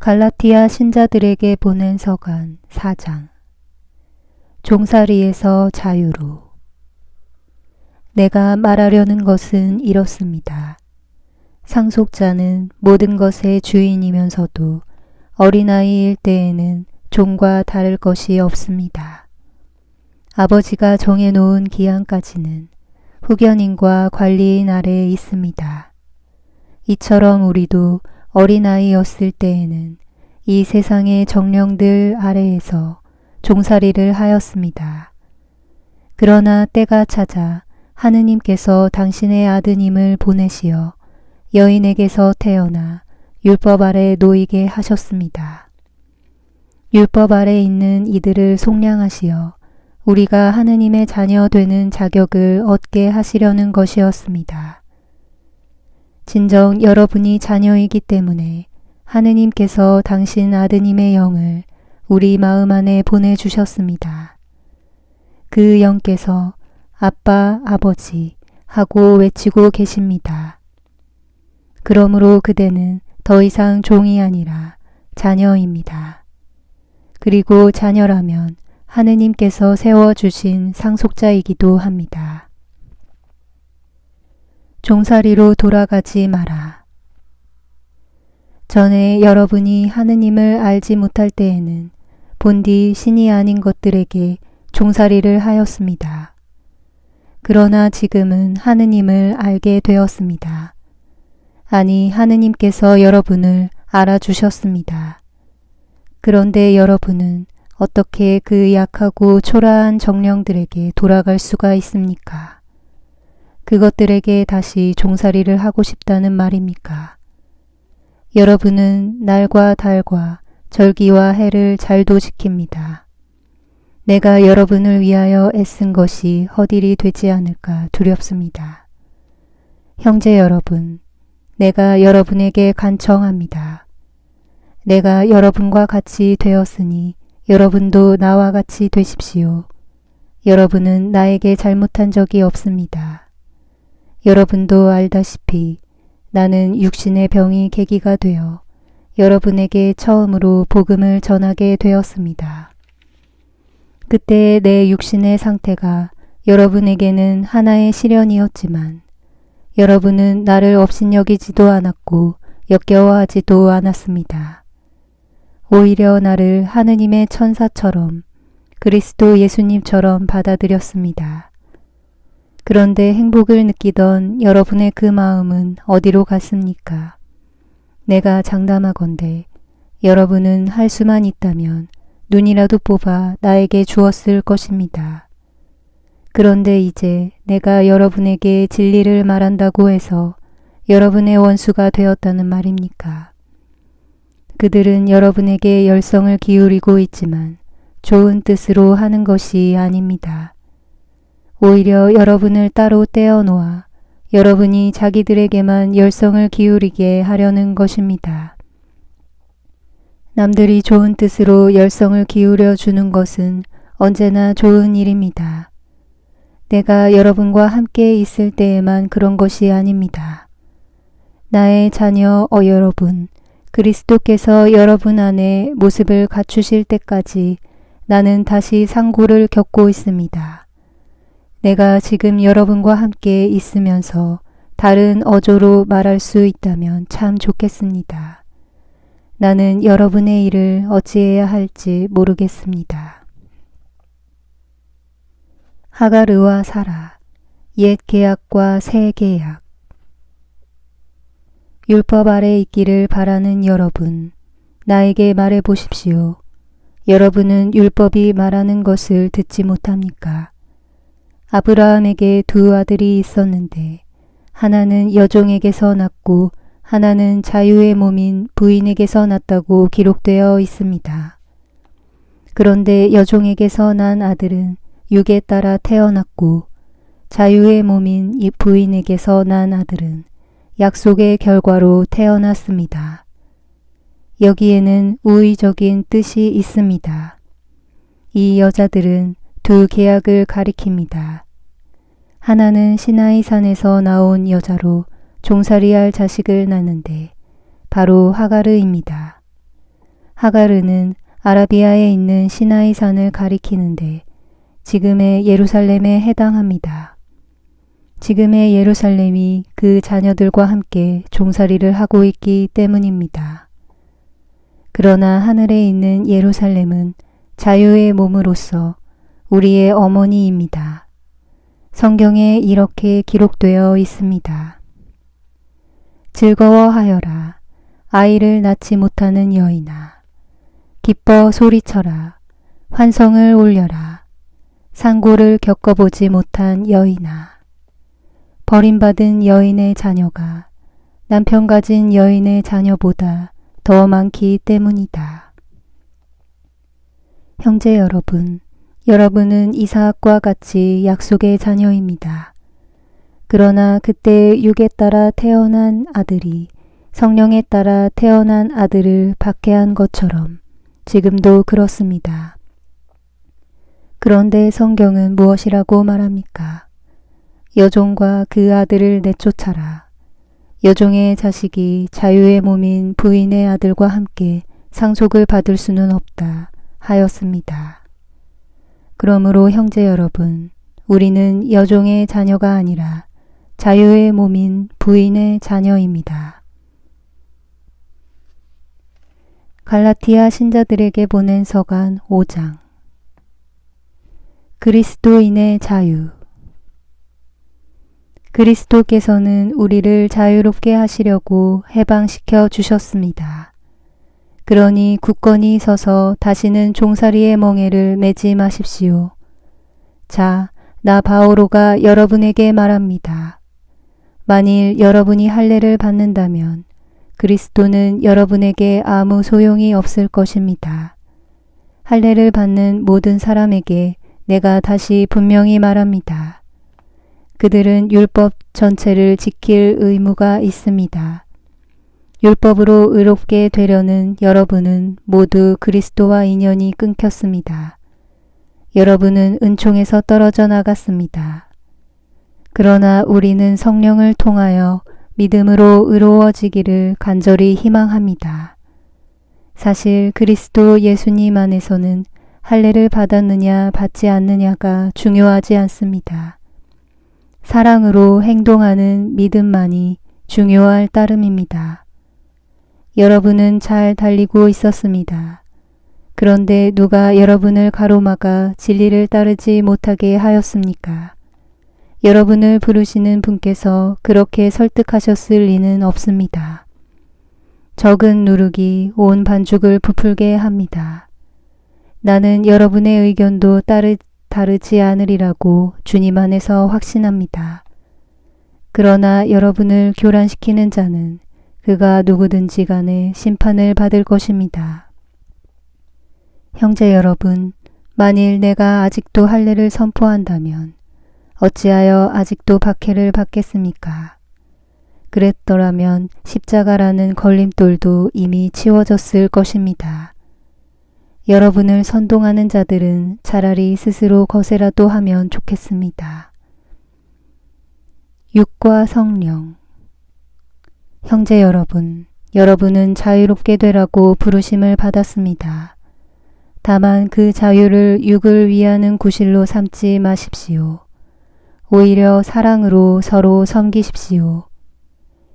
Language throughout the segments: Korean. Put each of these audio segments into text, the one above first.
갈라티아 신자들에게 보낸 서간 4장. 종살이에서 자유로. 내가 말하려는 것은 이렇습니다. 상속자는 모든 것의 주인이면서도 어린아이일 때에는 종과 다를 것이 없습니다. 아버지가 정해놓은 기한까지는 후견인과 관리인 아래에 있습니다. 이처럼 우리도 어린아이였을 때에는 이 세상의 정령들 아래에서 종살이를 하였습니다. 그러나 때가 찾아 하느님께서 당신의 아드님을 보내시어 여인에게서 태어나 율법 아래 놓이게 하셨습니다. 율법 아래 있는 이들을 속량하시어 우리가 하느님의 자녀 되는 자격을 얻게 하시려는 것이었습니다. 진정 여러분이 자녀이기 때문에 하느님께서 당신 아드님의 영을 우리 마음 안에 보내주셨습니다. 그 영께서 아빠, 아버지 하고 외치고 계십니다. 그러므로 그대는 더 이상 종이 아니라 자녀입니다. 그리고 자녀라면 하느님께서 세워주신 상속자이기도 합니다. 종살이로 돌아가지 마라. 전에 여러분이 하느님을 알지 못할 때에는 본디 신이 아닌 것들에게 종살이를 하였습니다. 그러나 지금은 하느님을 알게 되었습니다. 아니, 하느님께서 여러분을 알아주셨습니다. 그런데 여러분은 어떻게 그 약하고 초라한 정령들에게 돌아갈 수가 있습니까? 그것들에게 다시 종살이를 하고 싶다는 말입니까? 여러분은 날과 달과 절기와 해를 잘도 지킵니다. 내가 여러분을 위하여 애쓴 것이 허들이 되지 않을까 두렵습니다. 형제 여러분, 내가 여러분에게 간청합니다. 내가 여러분과 같이 되었으니 여러분도 나와 같이 되십시오. 여러분은 나에게 잘못한 적이 없습니다. 여러분도 알다시피 나는 육신의 병이 계기가 되어 여러분에게 처음으로 복음을 전하게 되었습니다. 그때 내 육신의 상태가 여러분에게는 하나의 시련이었지만 여러분은 나를 업신여기지도 않았고 역겨워하지도 않았습니다. 오히려 나를 하느님의 천사처럼 그리스도 예수님처럼 받아들였습니다. 그런데 행복을 느끼던 여러분의 그 마음은 어디로 갔습니까? 내가 장담하건대 여러분은 할 수만 있다면 눈이라도 뽑아 나에게 주었을 것입니다. 그런데 이제 내가 여러분에게 진리를 말한다고 해서 여러분의 원수가 되었다는 말입니까? 그들은 여러분에게 열성을 기울이고 있지만 좋은 뜻으로 하는 것이 아닙니다. 오히려 여러분을 따로 떼어놓아 여러분이 자기들에게만 열성을 기울이게 하려는 것입니다. 남들이 좋은 뜻으로 열성을 기울여 주는 것은 언제나 좋은 일입니다. 내가 여러분과 함께 있을 때에만 그런 것이 아닙니다. 나의 자녀 여러분, 그리스도께서 여러분 안에 모습을 갖추실 때까지 나는 다시 상고를 겪고 있습니다. 내가 지금 여러분과 함께 있으면서 다른 어조로 말할 수 있다면 참 좋겠습니다. 나는 여러분의 일을 어찌해야 할지 모르겠습니다. 하가르와 사라, 옛 계약과 새 계약. 율법 아래 있기를 바라는 여러분, 나에게 말해 보십시오. 여러분은 율법이 말하는 것을 듣지 못합니까? 아브라함에게 두 아들이 있었는데 하나는 여종에게서 났고 하나는 자유의 몸인 부인에게서 났다고 기록되어 있습니다. 그런데 여종에게서 난 아들은 육에 따라 태어났고 자유의 몸인 이 부인에게서 난 아들은 약속의 결과로 태어났습니다. 여기에는 우의적인 뜻이 있습니다. 이 여자들은 두 계약을 가리킵니다. 하나는 시나이 산에서 나온 여자로 종살이할 자식을 낳는데 바로 하가르입니다. 하가르는 아라비아에 있는 시나이 산을 가리키는데 지금의 예루살렘에 해당합니다. 지금의 예루살렘이 그 자녀들과 함께 종살이를 하고 있기 때문입니다. 그러나 하늘에 있는 예루살렘은 자유의 몸으로서 우리의 어머니입니다. 성경에 이렇게 기록되어 있습니다. 즐거워하여라, 아이를 낳지 못하는 여인아. 기뻐 소리쳐라, 환성을 올려라, 상고를 겪어보지 못한 여인아. 버림받은 여인의 자녀가 남편 가진 여인의 자녀보다 더 많기 때문이다. 형제 여러분, 여러분은 이삭과 같이 약속의 자녀입니다. 그러나 그때 육에 따라 태어난 아들이 성령에 따라 태어난 아들을 박해한 것처럼 지금도 그렇습니다. 그런데 성경은 무엇이라고 말합니까? 여종과 그 아들을 내쫓아라. 여종의 자식이 자유의 몸인 부인의 아들과 함께 상속을 받을 수는 없다 하였습니다. 그러므로 형제 여러분, 우리는 여종의 자녀가 아니라 자유의 몸인 부인의 자녀입니다. 갈라티아 신자들에게 보낸 서간 5장. 그리스도인의 자유. 그리스도께서는 우리를 자유롭게 하시려고 해방시켜 주셨습니다. 그러니 굳건히 서서 다시는 종살이의 멍에를 매지 마십시오. 자, 나 바오로가 여러분에게 말합니다. 만일 여러분이 할례를 받는다면 그리스도는 여러분에게 아무 소용이 없을 것입니다. 할례를 받는 모든 사람에게 내가 다시 분명히 말합니다. 그들은 율법 전체를 지킬 의무가 있습니다. 율법으로 의롭게 되려는 여러분은 모두 그리스도와 인연이 끊겼습니다. 여러분은 은총에서 떨어져 나갔습니다. 그러나 우리는 성령을 통하여 믿음으로 의로워지기를 간절히 희망합니다. 사실 그리스도 예수님 안에서는 할례를 받았느냐 받지 않느냐가 중요하지 않습니다. 사랑으로 행동하는 믿음만이 중요할 따름입니다. 여러분은 잘 달리고 있었습니다. 그런데 누가 여러분을 가로막아 진리를 따르지 못하게 하였습니까? 여러분을 부르시는 분께서 그렇게 설득하셨을 리는 없습니다. 적은 누룩이 온 반죽을 부풀게 합니다. 나는 여러분의 의견도 다르지 않으리라고 주님 안에서 확신합니다. 그러나 여러분을 교란시키는 자는 그가 누구든지 간에 심판을 받을 것입니다. 형제 여러분, 만일 내가 아직도 할례를 선포한다면 어찌하여 아직도 박해를 받겠습니까? 그랬더라면 십자가라는 걸림돌도 이미 치워졌을 것입니다. 여러분을 선동하는 자들은 차라리 스스로 거세라도 하면 좋겠습니다. 육과 성령. 형제 여러분, 여러분은 자유롭게 되라고 부르심을 받았습니다. 다만 그 자유를 육을 위하는 구실로 삼지 마십시오. 오히려 사랑으로 서로 섬기십시오.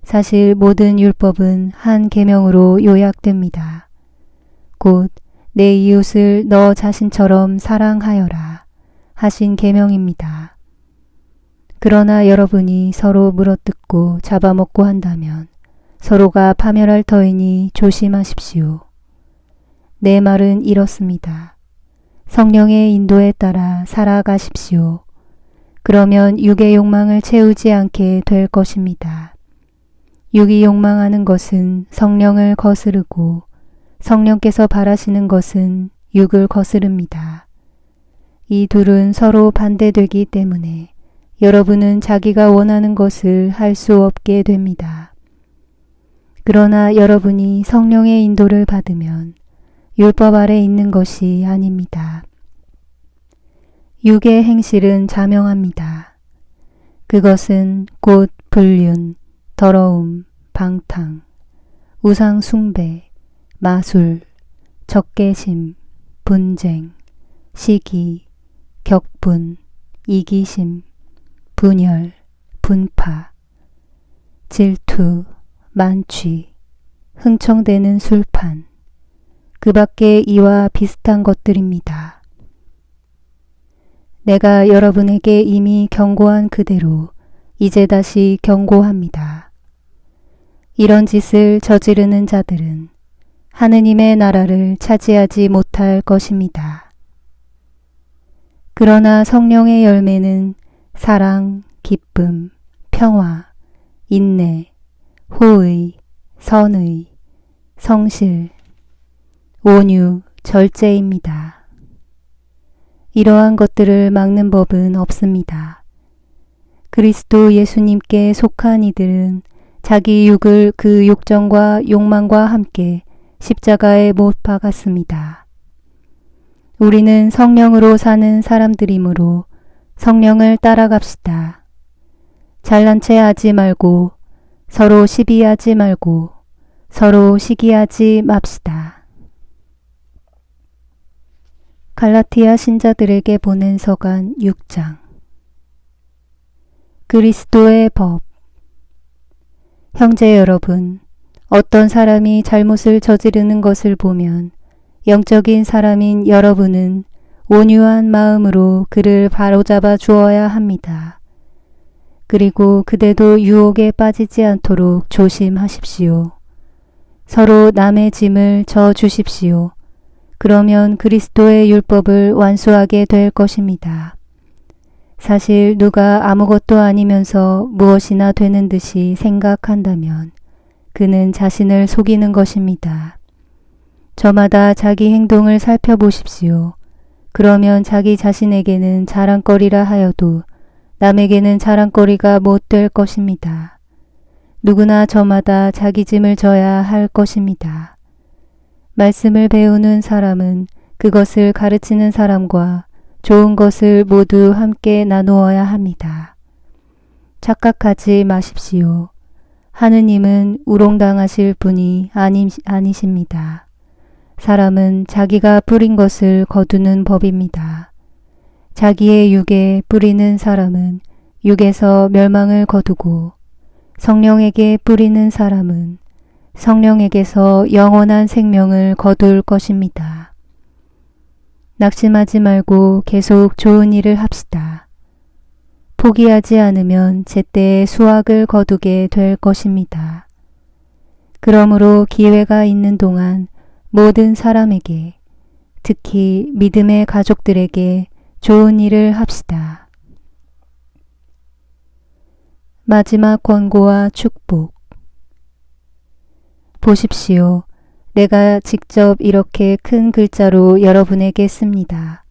사실 모든 율법은 한 계명으로 요약됩니다. 곧 내 이웃을 너 자신처럼 사랑하여라 하신 계명입니다. 그러나 여러분이 서로 물어뜯고 잡아먹고 한다면 서로가 파멸할 터이니 조심하십시오. 내 말은 이렇습니다. 성령의 인도에 따라 살아가십시오. 그러면 육의 욕망을 채우지 않게 될 것입니다. 육이 욕망하는 것은 성령을 거스르고 성령께서 바라시는 것은 육을 거스릅니다. 이 둘은 서로 반대되기 때문에 여러분은 자기가 원하는 것을 할 수 없게 됩니다. 그러나 여러분이 성령의 인도를 받으면 율법 아래 있는 것이 아닙니다. 육의 행실은 자명합니다. 그것은 곧 불륜, 더러움, 방탕, 우상 숭배, 마술, 적개심, 분쟁, 시기, 격분, 이기심, 분열, 분파, 질투, 만취, 흥청대는 술판, 그 밖에 이와 비슷한 것들입니다. 내가 여러분에게 이미 경고한 그대로 이제 다시 경고합니다. 이런 짓을 저지르는 자들은 하느님의 나라를 차지하지 못할 것입니다. 그러나 성령의 열매는 사랑, 기쁨, 평화, 인내, 호의, 선의, 성실, 온유, 절제입니다. 이러한 것들을 막는 법은 없습니다. 그리스도 예수님께 속한 이들은 자기 육을 그 욕정과 욕망과 함께 십자가에 못 박았습니다. 우리는 성령으로 사는 사람들이므로 성령을 따라갑시다. 잘난 체 하지 말고 서로 시비하지 말고 서로 시기하지 맙시다. 갈라티아 신자들에게 보낸 서간 6장. 그리스도의 법. 형제 여러분, 어떤 사람이 잘못을 저지르는 것을 보면 영적인 사람인 여러분은 온유한 마음으로 그를 바로잡아 주어야 합니다. 그리고 그대도 유혹에 빠지지 않도록 조심하십시오. 서로 남의 짐을 져 주십시오. 그러면 그리스도의 율법을 완수하게 될 것입니다. 사실 누가 아무것도 아니면서 무엇이나 되는 듯이 생각한다면 그는 자신을 속이는 것입니다. 저마다 자기 행동을 살펴보십시오. 그러면 자기 자신에게는 자랑거리라 하여도 남에게는 자랑거리가 못 될 것입니다. 누구나 저마다 자기 짐을 져야 할 것입니다. 말씀을 배우는 사람은 그것을 가르치는 사람과 좋은 것을 모두 함께 나누어야 합니다. 착각하지 마십시오. 하느님은 우롱당하실 분이 아니십니다. 사람은 자기가 뿌린 것을 거두는 법입니다. 자기의 육에 뿌리는 사람은 육에서 멸망을 거두고 성령에게 뿌리는 사람은 성령에게서 영원한 생명을 거둘 것입니다. 낙심하지 말고 계속 좋은 일을 합시다. 포기하지 않으면 제때에 수확을 거두게 될 것입니다. 그러므로 기회가 있는 동안 모든 사람에게, 특히 믿음의 가족들에게 좋은 일을 합시다. 마지막 권고와 축복. 보십시오. 내가 직접 이렇게 큰 글자로 여러분에게 씁니다.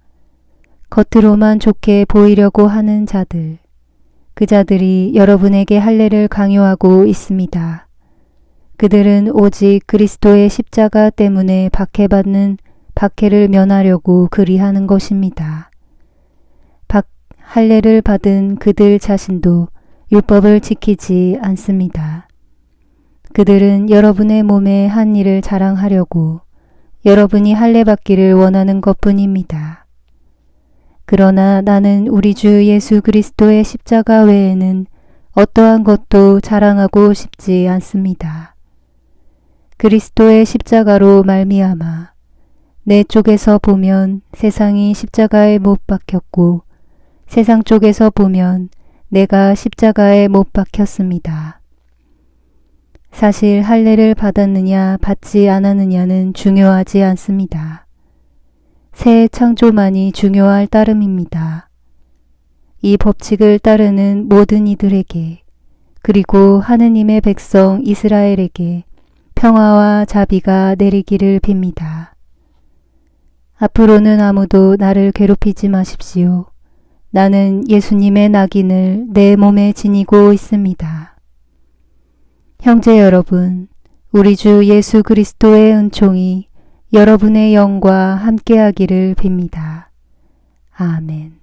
겉으로만 좋게 보이려고 하는 자들, 그 자들이 여러분에게 할례를 강요하고 있습니다. 그들은 오직 그리스도의 십자가 때문에 박해받는 박해를 면하려고 그리하는 것입니다. 할례를 받은 그들 자신도 율법을 지키지 않습니다. 그들은 여러분의 몸에 한 일을 자랑하려고 여러분이 할례 받기를 원하는 것뿐입니다. 그러나 나는 우리 주 예수 그리스도의 십자가 외에는 어떠한 것도 자랑하고 싶지 않습니다. 그리스도의 십자가로 말미암아 내 쪽에서 보면 세상이 십자가에 못 박혔고 세상 쪽에서 보면 내가 십자가에 못 박혔습니다. 사실 할례를 받았느냐 받지 않았느냐는 중요하지 않습니다. 새 창조만이 중요할 따름입니다. 이 법칙을 따르는 모든 이들에게 그리고 하느님의 백성 이스라엘에게 평화와 자비가 내리기를 빕니다. 앞으로는 아무도 나를 괴롭히지 마십시오. 나는 예수님의 낙인을 내 몸에 지니고 있습니다. 형제 여러분, 우리 주 예수 그리스도의 은총이 여러분의 영과 함께하기를 빕니다. 아멘.